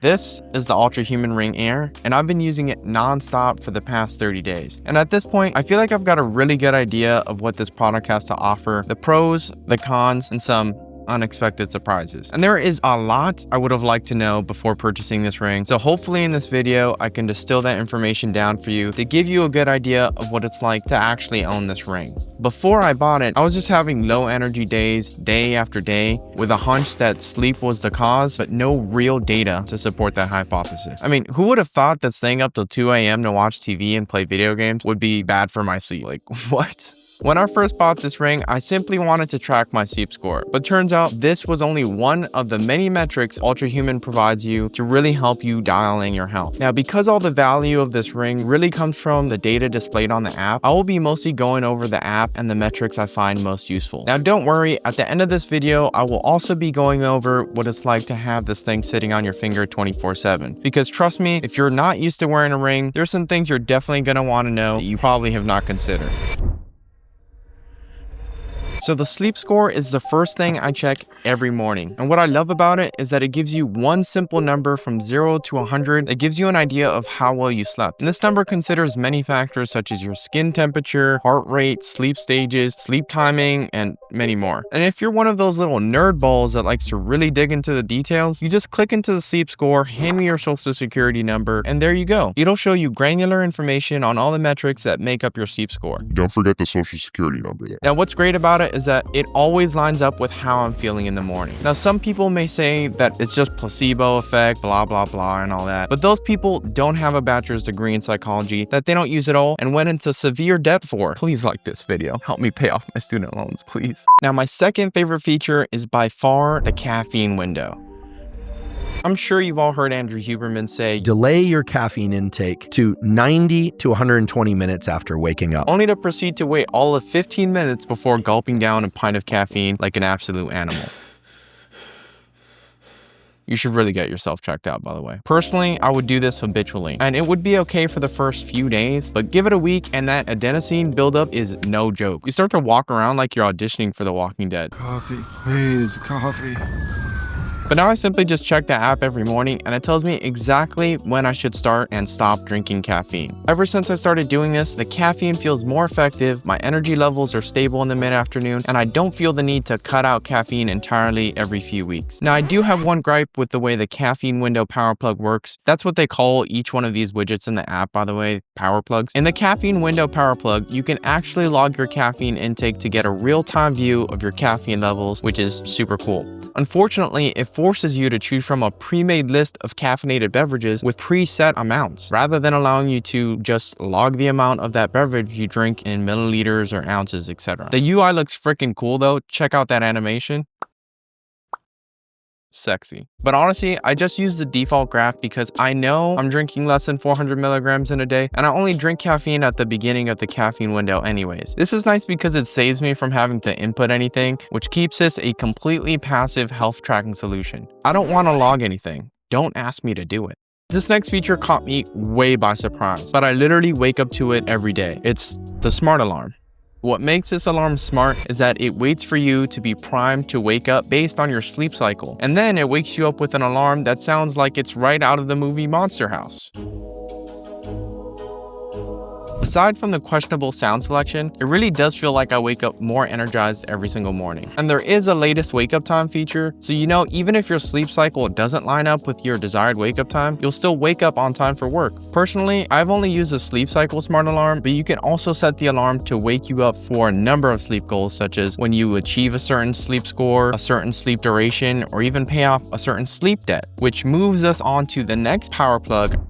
This is the Ultrahuman Ring Air, and I've been using it non-stop for the past 30 days. And at this point, I feel like I've got a really good idea of what this product has to offer, the pros, the cons, and some unexpected surprises. And there is a lot I would have liked to know before purchasing this ring. So hopefully in this video, I can distill that information down for you to give you a good idea of what it's like to actually own this ring. Before I bought it, I was just having low energy days, day after day, with a hunch that sleep was the cause, but no real data to support that hypothesis. I mean, who would have thought that staying up till 2 a.m. to watch TV and play video games would be bad for my sleep? Like, what? When I first bought this ring, I simply wanted to track my sleep score, but turns out this was only one of the many metrics Ultrahuman provides you to really help you dial in your health. Now, because all the value of this ring really comes from the data displayed on the app, I will be mostly going over the app and the metrics I find most useful. Now, don't worry, at the end of this video, I will also be going over what it's like to have this thing sitting on your finger 24/7. Because trust me, if you're not used to wearing a ring, there's some things you're definitely going to want to know that you probably have not considered. So the sleep score is the first thing I check every morning. And what I love about it is that it gives you one simple number from 0 to 100 that gives you an idea of how well you slept. And this number considers many factors such as your skin temperature, heart rate, sleep stages, sleep timing, and many more. And if you're one of those little nerd balls that likes to really dig into the details, you just click into the sleep score, hand me your social security number, and there you go. It'll show you granular information on all the metrics that make up your sleep score. Don't forget the social security number there. Now, what's great about it is that it always lines up with how I'm feeling in the morning. Now, some people may say that it's just placebo effect, blah, blah, blah, and all that. But those people don't have a bachelor's degree in psychology that they don't use at all and went into severe debt for. Please like this video. Help me pay off my student loans, please. Now, my second favorite feature is by far the caffeine window. I'm sure you've all heard Andrew Huberman say, delay your caffeine intake to 90 to 120 minutes after waking up, only to proceed to wait all of 15 minutes before gulping down a pint of caffeine like an absolute animal. You should really get yourself checked out, by the way. Personally, I would do this habitually, and it would be okay for the first few days, but give it a week and that adenosine buildup is no joke. You start to walk around like you're auditioning for The Walking Dead. Coffee, please, coffee. But now I simply just check the app every morning and it tells me exactly when I should start and stop drinking caffeine. Ever since I started doing this, the caffeine feels more effective, my energy levels are stable in the mid-afternoon, and I don't feel the need to cut out caffeine entirely every few weeks. Now, I do have one gripe with the way the Caffeine Window power plug works. That's what they call each one of these widgets in the app, by the way, Powerplugs. In the Caffeine Window power plug, you can actually log your caffeine intake to get a real-time view of your caffeine levels, which is super cool. Unfortunately, it forces you to choose from a pre-made list of caffeinated beverages with preset amounts, rather than allowing you to just log the amount of that beverage you drink in milliliters or ounces, etc. The UI looks freaking cool though. Check out that animation. Sexy. But honestly, I just use the default graph because I know I'm drinking less than 400 milligrams in a day, and I only drink caffeine at the beginning of the caffeine window anyways. This is nice because it saves me from having to input anything, which keeps this a completely passive health tracking solution. I don't want to log anything. Don't ask me to do it. This next feature caught me way by surprise, but I literally wake up to it every day. It's the smart alarm. What makes this alarm smart is that it waits for you to be primed to wake up based on your sleep cycle. And then it wakes you up with an alarm that sounds like it's right out of the movie Monster House. Aside from the questionable sound selection, it really does feel like I wake up more energized every single morning. And there is a latest wake up time feature, so you know even if your sleep cycle doesn't line up with your desired wake up time, you'll still wake up on time for work. Personally, I've only used a sleep cycle smart alarm, but you can also set the alarm to wake you up for a number of sleep goals, such as when you achieve a certain sleep score, a certain sleep duration, or even pay off a certain sleep debt, which moves us on to the next power plug.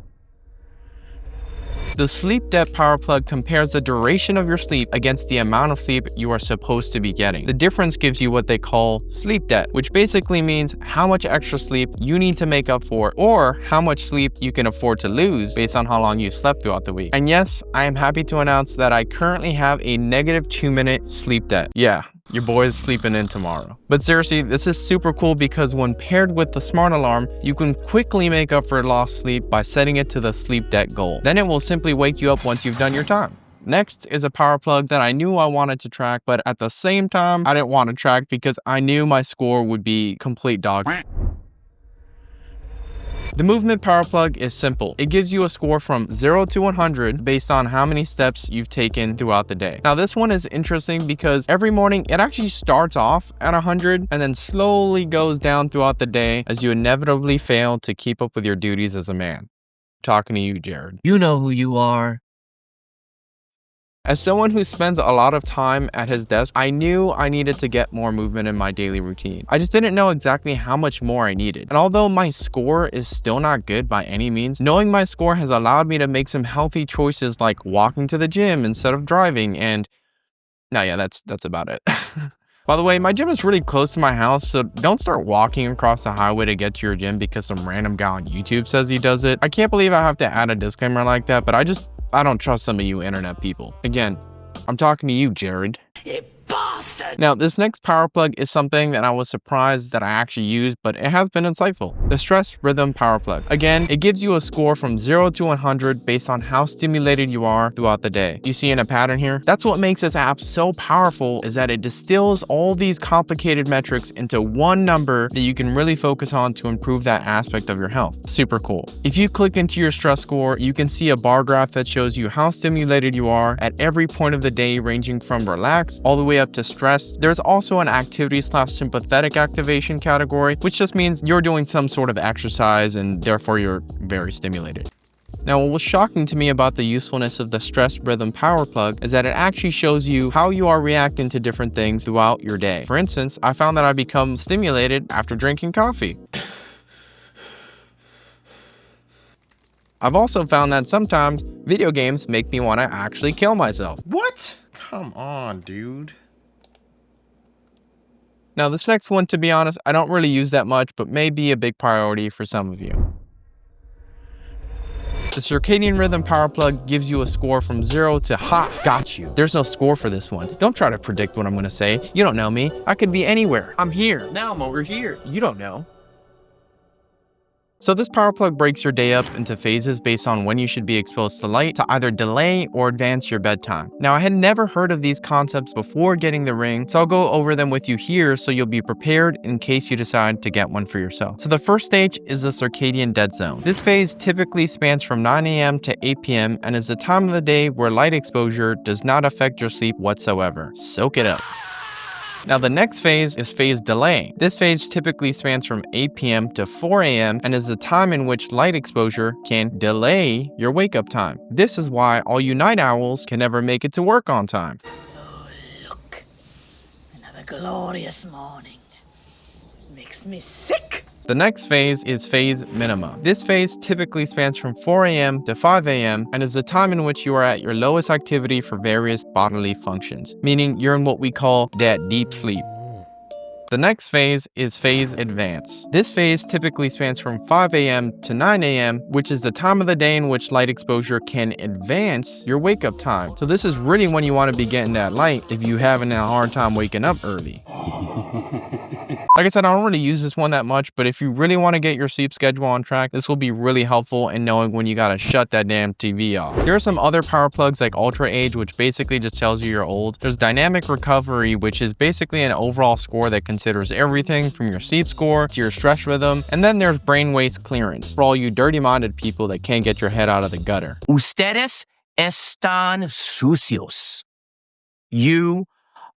The sleep debt power plug compares the duration of your sleep against the amount of sleep you are supposed to be getting. The difference gives you what they call sleep debt, which basically means how much extra sleep you need to make up for, or how much sleep you can afford to lose based on how long you slept throughout the week. And yes, I am happy to announce that I currently have a negative 2-minute sleep debt. Yeah, your boy is sleeping in tomorrow. But seriously, this is super cool because when paired with the smart alarm, you can quickly make up for lost sleep by setting it to the sleep debt goal. Then it will simply wake you up once you've done your time. Next is a power plug that I knew I wanted to track, but at the same time, I didn't want to track because I knew my score would be complete dog. The movement power plug is simple. It gives you a score from 0 to 100 based on how many steps you've taken throughout the day. Now this one is interesting because every morning it actually starts off at 100 and then slowly goes down throughout the day as you inevitably fail to keep up with your duties as a man. Talking to you, Jared. You know who you are. As someone who spends a lot of time at his desk, I knew I needed to get more movement in my daily routine. I just didn't know exactly how much more I needed. And although my score is still not good by any means, knowing my score has allowed me to make some healthy choices like walking to the gym instead of driving and... No, yeah, that's about it. By the way, my gym is really close to my house, so don't start walking across the highway to get to your gym because some random guy on YouTube says he does it. I can't believe I have to add a disclaimer like that, but I don't trust some of you internet people. Again, I'm talking to you, Jared. You bastard! Now, this next power plug is something that I was surprised that I actually used, but it has been insightful. The Stress Rhythm Power Plug. Again, it gives you a score from 0 to 100 based on how stimulated you are throughout the day. You see in a pattern here? That's what makes this app so powerful, is that it distills all these complicated metrics into one number that you can really focus on to improve that aspect of your health. Super cool. If you click into your stress score, you can see a bar graph that shows you how stimulated you are at every point of the day, ranging from relaxed all the way up to stress. There's also an activity/sympathetic activation category, which just means you're doing some sort of exercise and therefore you're very stimulated. Now, what was shocking to me about the usefulness of the Stress Rhythm Power Plug is that it actually shows you how you are reacting to different things throughout your day. For instance, I found that I become stimulated after drinking coffee. I've also found that sometimes video games make me want to actually kill myself. What? Come on, dude. Now, this next one, to be honest, I don't really use that much, but may be a big priority for some of you. The Circadian Rhythm Power Plug gives you a score from 0 to ha, got you. There's no score for this one. Don't try to predict what I'm gonna say. You don't know me. I could be anywhere. I'm here. Now I'm over here. You don't know. So this power plug breaks your day up into phases based on when you should be exposed to light to either delay or advance your bedtime. Now, I had never heard of these concepts before getting the ring, so I'll go over them with you here so you'll be prepared in case you decide to get one for yourself. So the first stage is the circadian dead zone. This phase typically spans from 9 a.m. to 8 p.m. and is the time of the day where light exposure does not affect your sleep whatsoever. Soak it up. Now, the next phase is phase delay. This phase typically spans from 8 p.m. to 4 a.m. and is the time in which light exposure can delay your wake-up time. This is why all you night owls can never make it to work on time. Oh, look. Another glorious morning. Makes me sick. The next phase is phase minima. This phase typically spans from 4 a.m. to 5 a.m. and is the time in which you are at your lowest activity for various bodily functions, meaning you're in what we call that deep sleep. The next phase is phase advance. This phase typically spans from 5 a.m. to 9 a.m., which is the time of the day in which light exposure can advance your wake-up time. So this is really when you want to be getting that light if you're having a hard time waking up early. Like I said, I don't really use this one that much, but if you really want to get your sleep schedule on track, this will be really helpful in knowing when you gotta shut that damn TV off. There are some other power plugs like Ultra Age, which basically just tells you you're old. There's Dynamic Recovery, which is basically an overall score that considers everything from your sleep score to your stress rhythm. And then there's Brain Waste Clearance, for all you dirty-minded people that can't get your head out of the gutter. Ustedes están sucios. You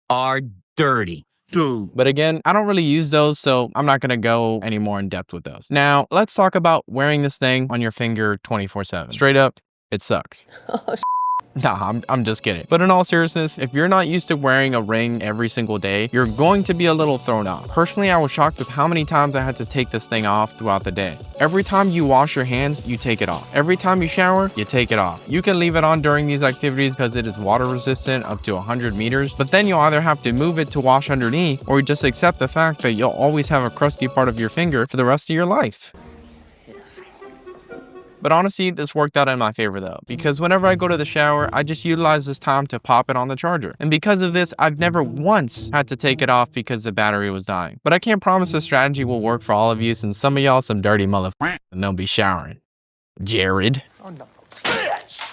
are dirty. Dude. But again, I don't really use those, so I'm not gonna go any more in depth with those. Now, let's talk about wearing this thing on your finger 24/7. Straight up, it sucks. Nah, I'm just kidding. But in all seriousness, if you're not used to wearing a ring every single day, you're going to be a little thrown off. Personally, I was shocked with how many times I had to take this thing off throughout the day. Every time you wash your hands, you take it off. Every time you shower, you take it off. You can leave it on during these activities because it is water resistant up to 100 meters, but then you'll either have to move it to wash underneath or just accept the fact that you'll always have a crusty part of your finger for the rest of your life. But honestly, this worked out in my favor though, because whenever I go to the shower, I just utilize this time to pop it on the charger. And because of this, I've never once had to take it off because the battery was dying. But I can't promise this strategy will work for all of you, since some of y'all some dirty motherfuckers and they'll be showering. Jared. Son of a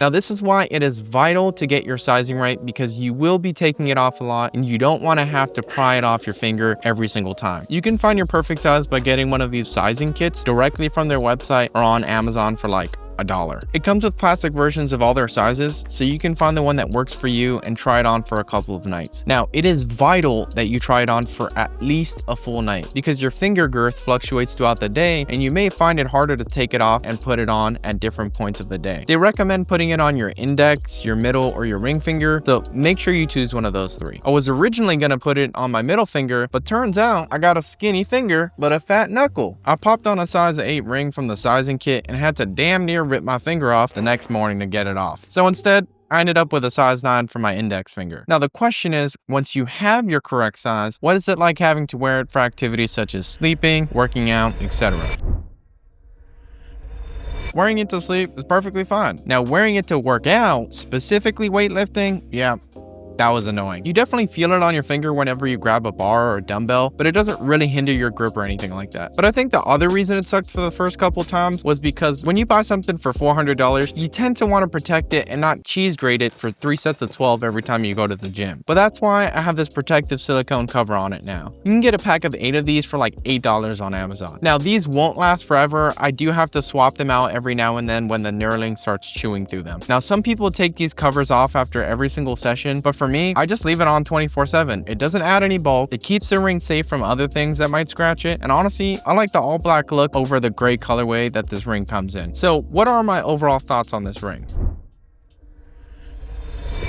Now, this is why it is vital to get your sizing right, because you will be taking it off a lot and you don't want to have to pry it off your finger every single time. You can find your perfect size by getting one of these sizing kits directly from their website or on Amazon for like $1. It comes with plastic versions of all their sizes, so you can find the one that works for you and try it on for a couple of nights. Now, it is vital that you try it on for at least a full night, because your finger girth fluctuates throughout the day and you may find it harder to take it off and put it on at different points of the day. They recommend putting it on your index, your middle, or your ring finger, so make sure you choose one of those three. I was originally going to put it on my middle finger, but turns out I got a skinny finger but a fat knuckle. I popped on a size 8 ring from the sizing kit and had to damn near rip my finger off the next morning to get it off. So instead, I ended up with a size 9 for my index finger. Now the question is, once you have your correct size, what is it like having to wear it for activities such as sleeping, working out, etc.? Wearing it to sleep is perfectly fine. Now wearing it to work out, specifically weightlifting, yeah, that was annoying. You definitely feel it on your finger whenever you grab a bar or a dumbbell, but it doesn't really hinder your grip or anything like that. But I think the other reason it sucked for the first couple times was because when you buy something for $400, you tend to want to protect it and not cheese grate it for 3 sets of 12 every time you go to the gym. But that's why I have this protective silicone cover on it now. You can get a pack of 8 of these for like $8 on Amazon. Now these won't last forever. I do have to swap them out every now and then when the knurling starts chewing through them. Now some people take these covers off after every single session, but for me, I just leave it on 24/7. It doesn't add any bulk, it keeps the ring safe from other things that might scratch it, and honestly, I like the all black look over the gray colorway that this ring comes in. So what are my overall thoughts on this ring?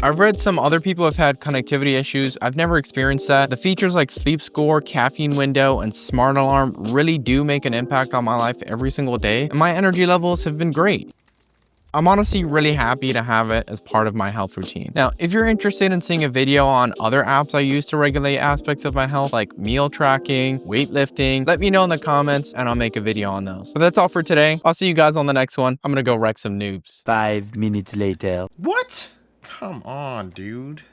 I've read some other people have had connectivity issues. I've never experienced that. The features like sleep score, caffeine window, and smart alarm really do make an impact on my life every single day, and my energy levels have been great. I'm honestly really happy to have it as part of my health routine. Now, if you're interested in seeing a video on other apps I use to regulate aspects of my health, like meal tracking, weightlifting, let me know in the comments and I'll make a video on those. But that's all for today. I'll see you guys on the next one. I'm gonna go wreck some noobs. 5 minutes later. What? Come on, dude.